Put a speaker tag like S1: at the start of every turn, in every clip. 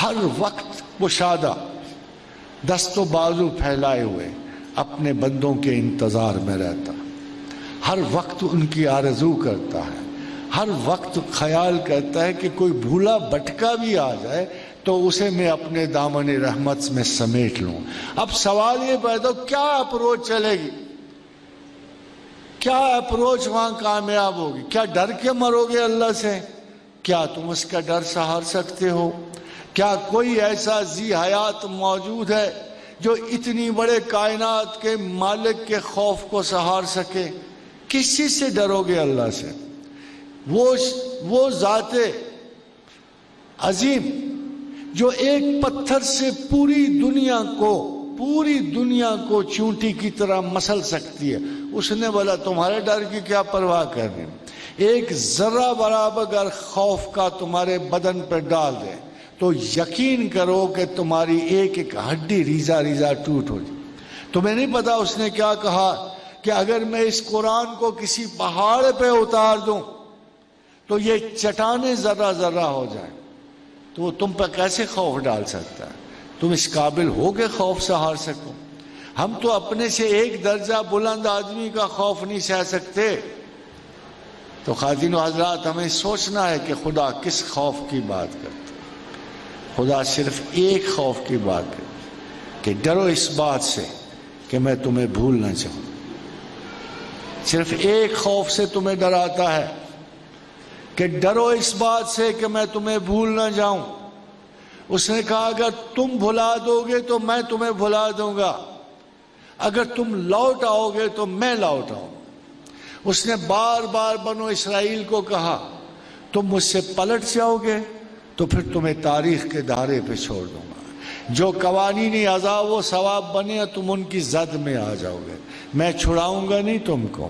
S1: ہر وقت کشادہ دست و بازو پھیلائے ہوئے اپنے بندوں کے انتظار میں رہتا، ہر وقت ان کی آرزو کرتا ہے، ہر وقت خیال کرتا ہے کہ کوئی بھولا بھٹکا بھی آ جائے تو اسے میں اپنے دامن رحمت میں سمیٹ لوں۔ اب سوال یہ پیدا ہو کیا اپروچ چلے گی، کیا اپروچ وہاں کامیاب ہوگی؟ کیا ڈر کے مرو گے اللہ سے؟ کیا تم اس کا ڈر سہار سکتے ہو؟ کیا کوئی ایسا ذی حیات موجود ہے جو اتنی بڑے کائنات کے مالک کے خوف کو سہار سکے؟ کس چیز سے ڈرو گے اللہ سے؟ وہ ذات عظیم جو ایک پتھر سے پوری دنیا کو چونٹی کی طرح مسل سکتی ہے، اس نے بولا تمہارے ڈر کی کیا پرواہ کر رہے ہیں؟ ایک ذرہ برابر اگر خوف کا تمہارے بدن پر ڈال دے تو یقین کرو کہ تمہاری ایک ایک ہڈی ریزہ ریزہ ٹوٹ ہو جائے۔ تمہیں نہیں پتا اس نے کیا کہا کہ اگر میں اس قرآن کو کسی پہاڑ پہ اتار دوں تو یہ چٹانیں ذرہ ذرہ ہو جائیں، تو وہ تم پر کیسے خوف ڈال سکتا ہے؟ تم اس قابل ہو کہ خوف سہار سکو؟ ہم تو اپنے سے ایک درجہ بلند آدمی کا خوف نہیں سہ سکتے۔ تو خواتین و حضرات، ہمیں سوچنا ہے کہ خدا کس خوف کی بات کرتا ہے۔ خدا صرف ایک خوف کی بات کرتا کہ ڈرو اس بات سے کہ میں تمہیں بھول نہ جاؤں۔ صرف ایک خوف سے تمہیں ڈراتا ہے کہ ڈرو اس بات سے کہ میں تمہیں بھول نہ جاؤں۔ اس نے کہا اگر تم بھلا دو گے تو میں تمہیں بھلا دوں گا، اگر تم لوٹ آؤ گے تو میں لوٹ آؤں۔ اس نے بار بار بنو اسرائیل کو کہا تم مجھ سے پلٹ جاؤ گے تو پھر تمہیں تاریخ کے دھارے پہ چھوڑ دوں گا، جو قوانین عذاب و ثواب بنے تم ان کی زد میں آ جاؤ گے، میں چھڑاؤں گا نہیں تم کو،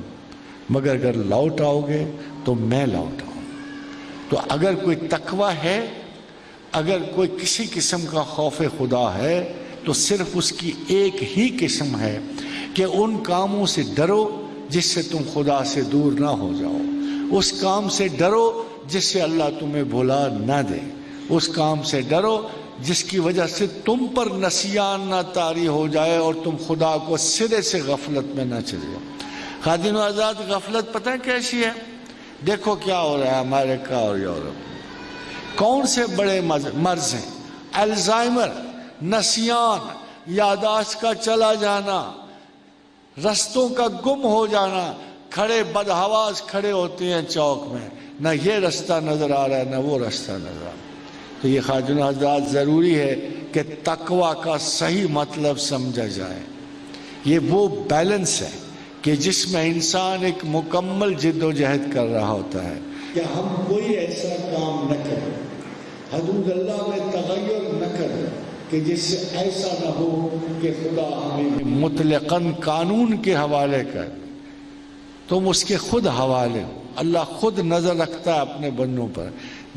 S1: مگر اگر لوٹ آؤ گے تو میں لوٹ آؤں۔ تو اگر کوئی تقوی ہے، اگر کوئی کسی قسم کا خوف خدا ہے تو صرف اس کی ایک ہی قسم ہے کہ ان کاموں سے ڈرو جس سے تم خدا سے دور نہ ہو جاؤ، اس کام سے ڈرو جس سے اللہ تمہیں بھلا نہ دے، اس کام سے ڈرو جس کی وجہ سے تم پر نسیان نہ طاری ہو جائے اور تم خدا کو سرے سے غفلت میں نہ چلے جاؤ۔ خواتین و حضرات، غفلت پتہ کیسی ہے؟ دیکھو کیا ہو رہا ہے امریکہ اور یورپ میں، کون سے بڑے مرض ہیں؟ الزائمر، نسیان، یادداشت کا چلا جانا، رستوں کا گم ہو جانا۔ کھڑے بدحواس کھڑے ہوتے ہیں چوک میں، نہ یہ رستہ نظر آ رہا ہے نہ وہ رستہ نظر آ رہا ہے۔ تو یہ خواتین و حضرات ضروری ہے کہ تقوی کا صحیح مطلب سمجھا جائے۔ یہ وہ بیلنس ہے کہ جس میں انسان ایک مکمل جد و جہد کر رہا ہوتا ہے کہ ہم کوئی ایسا کام نہ کریں، حدود اللہ میں تغیر نہ کریں کہ جس سے ایسا نہ ہو کہ خدا ہمیں مطلقاً قانون کے حوالے کر، تم اس کے خود حوالے ہو۔ اللہ خود نظر رکھتا ہے اپنے بندوں پر،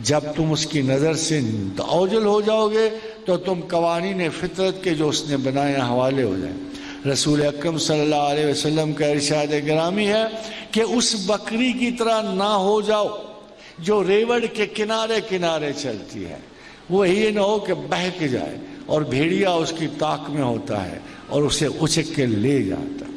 S1: جب تم اس کی نظر سے اوجل ہو جاؤ گے تو تم قوانین فطرت کے جو اس نے بنائے حوالے ہو جائیں۔ رسول اکرم صلی اللہ علیہ وسلم کا ارشاد گرامی ہے کہ اس بکری کی طرح نہ ہو جاؤ جو ریوڑ کے کنارے کنارے چلتی ہے، وہ یہ نہ ہو کہ بہک جائے اور بھیڑیا اس کی طاق میں ہوتا ہے اور اسے اچک کے لے جاتا ہے۔